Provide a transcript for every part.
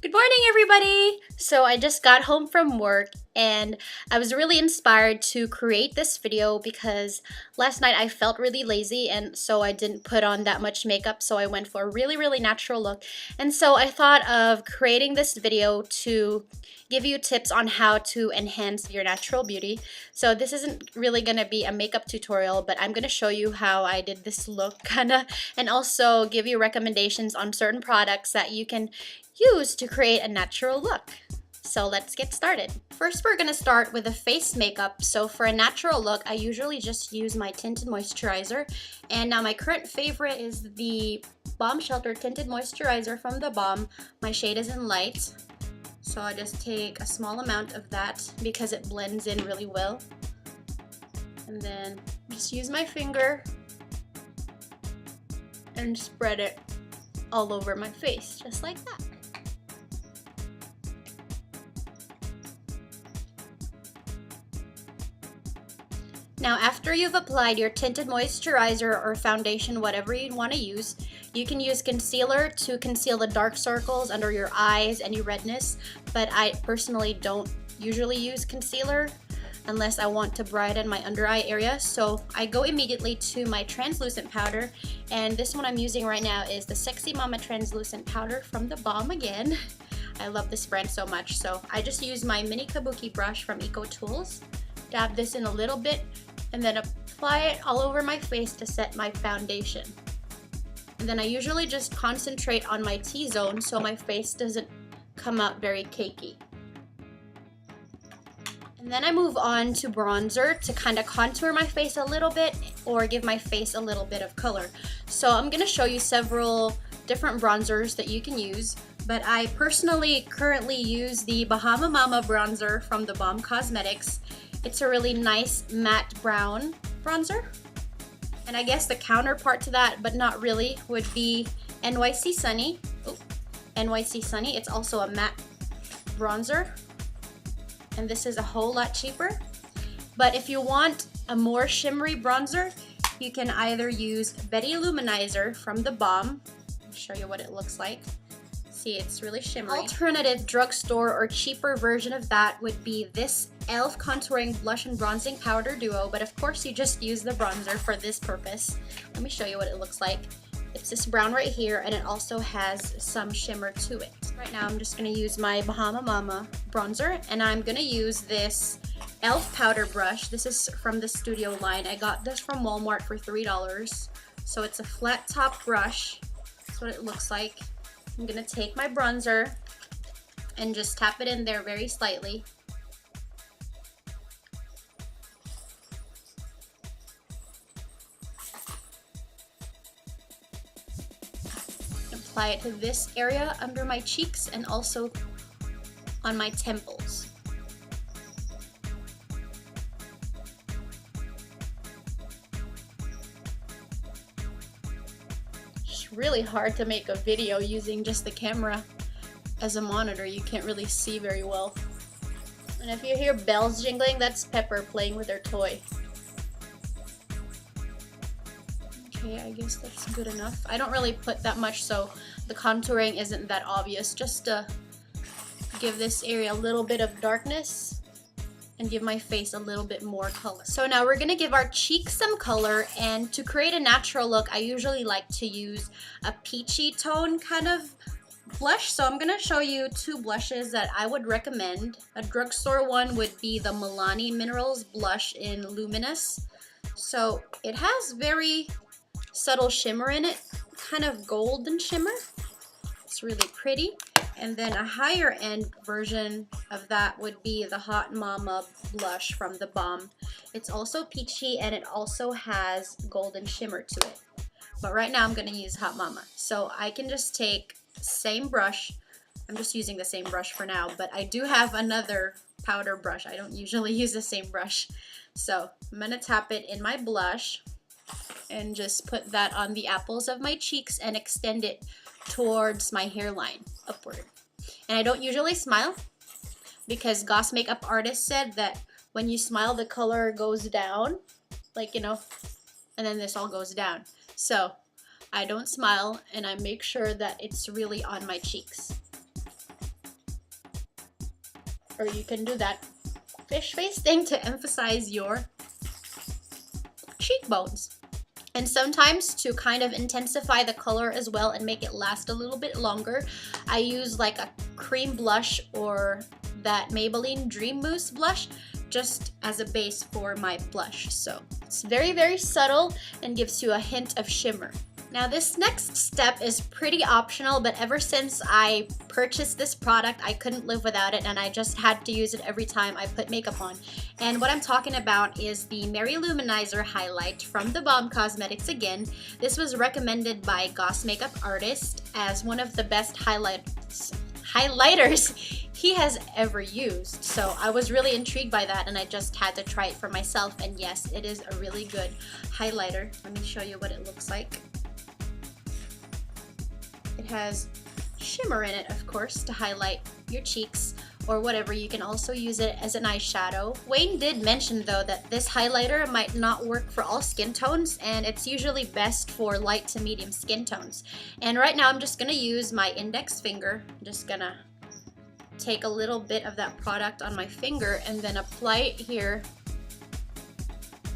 Good morning, everybody! So I just got home from work and I was really inspired to create this video because last night I felt really lazy and so I didn't put on that much makeup, so I went for a really natural look. And so I thought of creating this video to give you tips on how to enhance your natural beauty. So this isn't really going to be a makeup tutorial, but I'm going to show you how I did this look kinda, and also give you recommendations on certain products that you can use to create a natural look. So let's get started. First, we're gonna start with a face makeup. So for a natural look, I usually just use my tinted moisturizer. And now my current favorite is the Balm Shelter Tinted Moisturizer from the Balm. My shade is in light. So I just take a small amount of that because it blends in really well. And then just use my finger and spread it all over my face, just like that. Now, after you've applied your tinted moisturizer or foundation, whatever you want to use, you can use concealer to conceal the dark circles under your eyes and your redness, but I personally don't usually use concealer unless I want to brighten my under eye area. So I go immediately to my translucent powder, and this one I'm using right now is the Sexy Mama Translucent Powder from the Balm again. I love this brand so much, so I just use my mini kabuki brush from Eco Tools, dab this in a little bit, and then apply it all over my face to set my foundation. And then I usually just concentrate on my T-zone so my face doesn't come out very cakey. And then I move on to bronzer to kind of contour my face a little bit or give my face a little bit of color. So I'm going to show you several different bronzers that you can use, but I personally currently use the Bahama Mama bronzer from the Balm Cosmetics. It's a really nice matte brown bronzer. And I guess the counterpart to that, but not really, would be NYC Sunny. Oh, NYC Sunny. It's also a matte bronzer. And this is a whole lot cheaper. But if you want a more shimmery bronzer, you can either use Betty Luminizer from the Balm. I'll show you what it looks like. See, it's really shimmery. Alternative drugstore or cheaper version of that would be this e.l.f. Contouring Blush and Bronzing Powder Duo, but of course you just use the bronzer for this purpose. Let me show you what it looks like. It's this brown right here, and it also has some shimmer to it. Right now I'm just going to use my Bahama Mama bronzer, and I'm going to use this e.l.f. powder brush. This is from the Studio line. I got this from Walmart for $3. So it's a flat top brush. That's what it looks like. I'm going to take my bronzer and just tap it in there very slightly. Apply it to this area under my cheeks and also on my temples. Really hard to make a video using just the camera as a monitor. You can't really see very well. And if you hear bells jingling, that's Pepper playing with her toy. Okay, I guess that's good enough. I don't really put that much so the contouring isn't that obvious, just to give this area a little bit of darkness and give my face a little bit more color. So now we're gonna give our cheeks some color, and to create a natural look, I usually like to use a peachy tone kind of blush. So I'm gonna show you two blushes that I would recommend. A drugstore one would be the Milani Minerals blush in Luminous. So it has very subtle shimmer in it, kind of golden shimmer. It's really pretty. And then a higher end version of that would be the Hot Mama blush from the Balm. It's also peachy and it also has golden shimmer to it. But right now I'm going to use Hot Mama. So I can just take the same brush. I'm just using the same brush for now, but I do have another powder brush. I don't usually use the same brush. So I'm going to tap it in my blush and just put that on the apples of my cheeks and extend it towards my hairline upward. And I don't usually smile because Goss makeup artist said that when you smile the color goes down, like, you know, and then this all goes down. So I don't smile and I make sure that it's really on my cheeks. Or you can do that fish face thing to emphasize your cheekbones. And sometimes to kind of intensify the color as well and make it last a little bit longer, I use like a cream blush or that Maybelline Dream Mousse blush just as a base for my blush. So it's very, very subtle and gives you a hint of shimmer. Now this next step is pretty optional, but ever since I purchased this product, I couldn't live without it, and I just had to use it every time I put makeup on. And what I'm talking about is the Mary Luminizer highlight from The Bomb Cosmetics again. This was recommended by Goss Makeup Artist as one of the best highlighters he has ever used. So I was really intrigued by that, and I just had to try it for myself. And yes, it is a really good highlighter. Let me show you what it looks like. It has shimmer in it, of course, to highlight your cheeks or whatever. You can also use it as an eyeshadow. Wayne did mention though that this highlighter might not work for all skin tones, and it's usually best for light to medium skin tones. And right now I'm just gonna use my index finger. I'm just gonna take a little bit of that product on my finger and then apply it here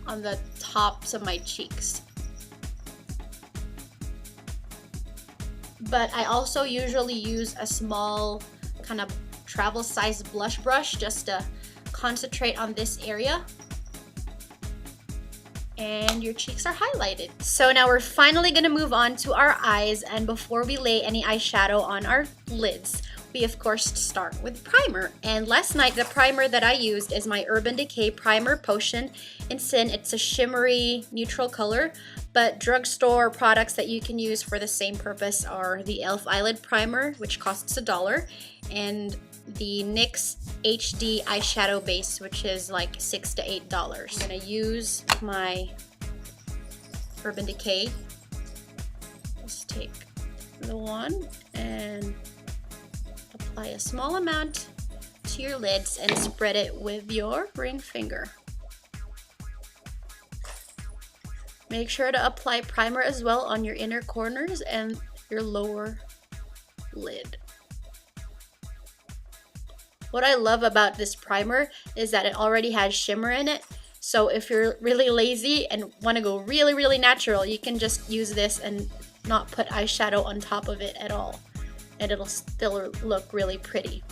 on the tops of my cheeks. But I also usually use a small kind of travel size blush brush just to concentrate on this area. And your cheeks are highlighted. So now we're finally gonna move on to our eyes, and before we lay any eyeshadow on our lids, we of course start with primer. And last night the primer that I used is my Urban Decay Primer Potion in Sin. It's a shimmery neutral color, but drugstore products that you can use for the same purpose are the e.l.f. Eyelid Primer, which costs $1, and the NYX HD eyeshadow base, which is like $6 to $8. I'm gonna use my Urban Decay. Just take the one and apply a small amount to your lids and spread it with your ring finger. Make sure to apply primer as well on your inner corners and your lower lid. What I love about this primer is that it already has shimmer in it. So if you're really lazy and want to go really, really natural, you can just use this and not put eyeshadow on top of it at all. And it'll still look really pretty.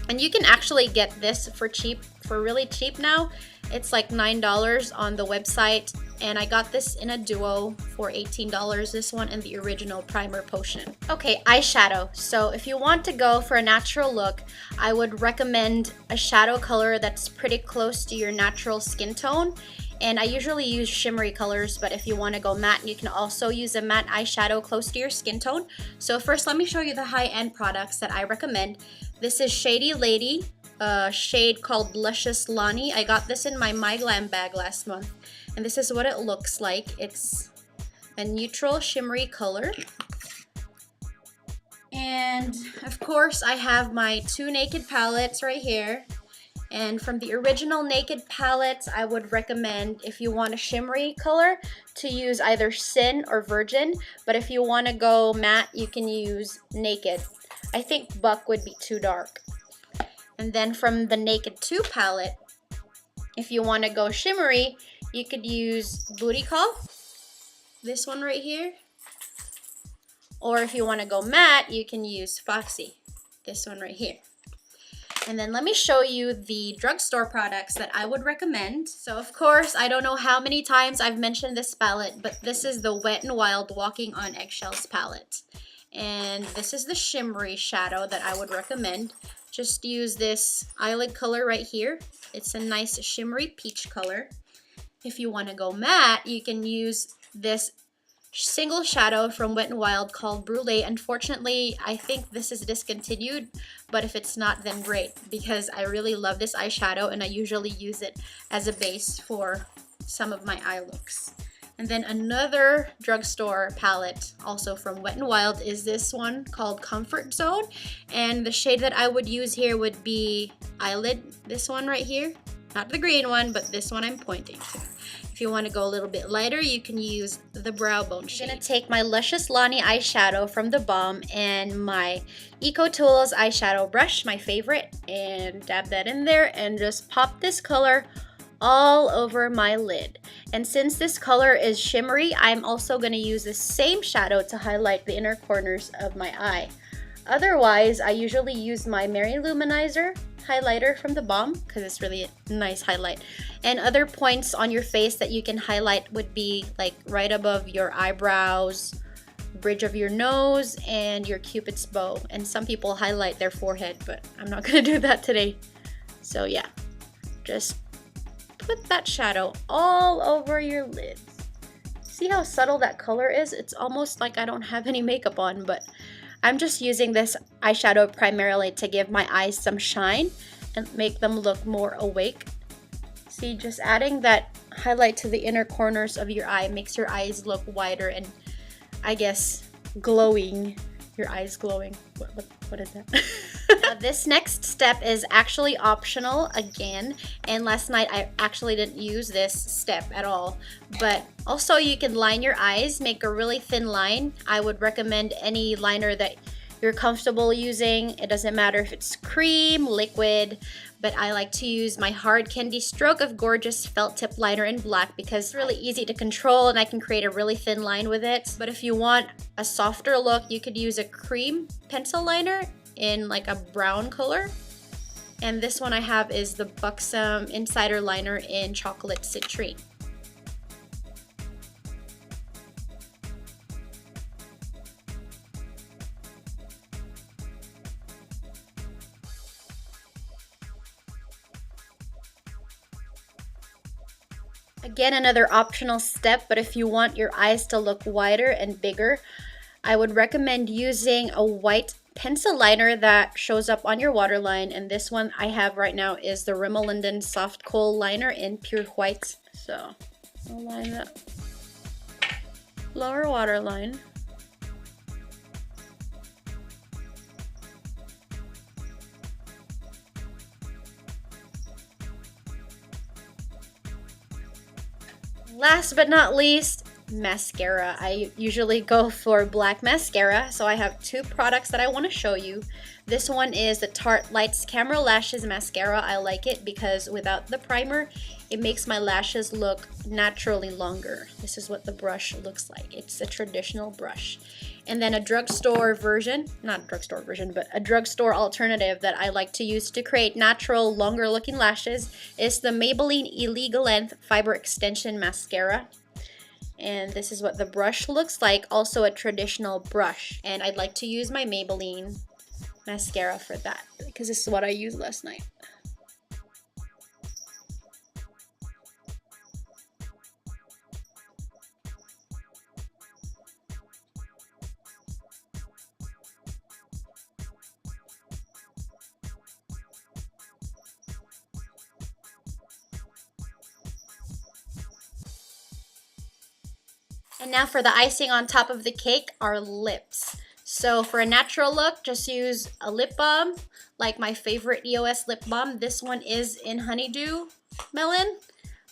And you can actually get this for really cheap now. It's like $9 on the website, and I got this in a duo for $18, this one and the original primer potion. Okay, eyeshadow. So if you want to go for a natural look, I would recommend a shadow color that's pretty close to your natural skin tone. And I usually use shimmery colors, but if you want to go matte, you can also use a matte eyeshadow close to your skin tone. So first, let me show you the high-end products that I recommend. This is Shady Lady, a shade called Luscious Lani. I got this in my Glam bag last month, and this is what it looks like. It's a neutral shimmery color. And of course, I have my two Naked palettes right here. And from the original Naked palettes, I would recommend, if you want a shimmery color, to use either Sin or Virgin. But if you want to go matte, you can use Naked. I think Buck would be too dark. And then from the Naked 2 palette, if you want to go shimmery, you could use Booty Call, this one right here. Or if you want to go matte, you can use Foxy, this one right here. And then let me show you the drugstore products that I would recommend. So of course, I don't know how many times I've mentioned this palette, but this is the Wet n Wild Walking on Eggshells palette. And this is the shimmery shadow that I would recommend. Just use this eyelid color right here. It's a nice shimmery peach color. If you want to go matte, you can use this single shadow from Wet n Wild called Brulee. Unfortunately, I think this is discontinued, but if it's not, then great, because I really love this eyeshadow and I usually use it as a base for some of my eye looks. And then another drugstore palette, also from Wet n Wild, is this one called Comfort Zone. And the shade that I would use here would be Eyelid, this one right here. Not the green one, but this one I'm pointing to. If you want to go a little bit lighter, you can use the brow bone shade. I'm going to take my Luscious Lani eyeshadow from the Balm and my Eco Tools eyeshadow brush, my favorite, and dab that in there and just pop this color all over my lid. And since this color is shimmery, I'm also going to use the same shadow to highlight the inner corners of my eye. Otherwise, I usually use my Mary Luminizer highlighter from the Balm because it's really a nice highlight. And other points on your face that you can highlight would be like right above your eyebrows, bridge of your nose, and your Cupid's bow. And some people highlight their forehead, but I'm not going to do that today. So yeah, just put that shadow all over your lids. See how subtle that color is? It's almost like I don't have any makeup on, but I'm just using this eyeshadow primarily to give my eyes some shine and make them look more awake. See, just adding that highlight to the inner corners of your eye makes your eyes look wider and, I guess, glowing. Your eyes glowing. What is that? This next step is actually optional again, and last night I actually didn't use this step at all. But also you can line your eyes, make a really thin line. I would recommend any liner that you're comfortable using. It doesn't matter if it's cream, liquid, but I like to use my Hard Candy Stroke of Gorgeous Felt Tip Liner in black because it's really easy to control and I can create a really thin line with it. But if you want a softer look, you could use a cream pencil liner in like a brown color. And this one I have is the Buxom Insider Liner in Chocolate Citrine. Again, another optional step, but if you want your eyes to look wider and bigger, I would recommend using a white pencil liner that shows up on your waterline. And this one I have right now is the Rimmel London Soft Kohl Liner in Pure White. So I'll line that lower waterline. Last but not least, mascara. I usually go for black mascara, so I have two products that I want to show you. This one is the Tarte Lights Camera Lashes Mascara. I like it because without the primer, it makes my lashes look naturally longer. This is what the brush looks like. It's a traditional brush. And then a drugstore version, not a drugstore version, but a drugstore alternative that I like to use to create natural, longer looking lashes is the Maybelline Illegal Length Fiber Extension Mascara. And this is what the brush looks like, also a traditional brush. And I'd like to use my Maybelline mascara for that because this is what I used last night. And now for the icing on top of the cake, our lips. So for a natural look, just use a lip balm, like my favorite EOS lip balm. This one is in Honeydew Melon.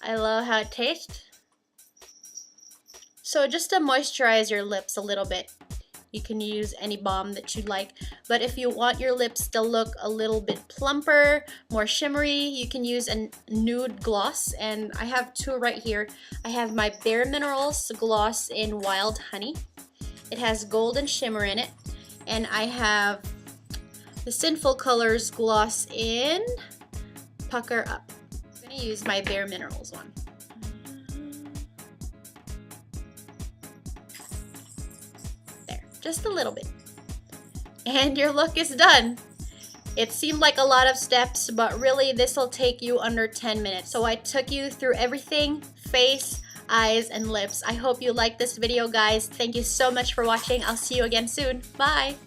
I love how it tastes. So just to moisturize your lips a little bit, you can use any balm that you like. But if you want your lips to look a little bit plumper, more shimmery, you can use a nude gloss. And I have two right here. I have my Bare Minerals gloss in Wild Honey. It has gold and shimmer in it. And I have the Sinful Colors gloss in Pucker Up. I'm going to use my Bare Minerals one. Just a little bit. And your look is done. It seemed like a lot of steps, but really this will take you under 10 minutes. So I took you through everything, face, eyes, and lips. I hope you liked this video, guys. Thank you so much for watching. I'll see you again soon. Bye!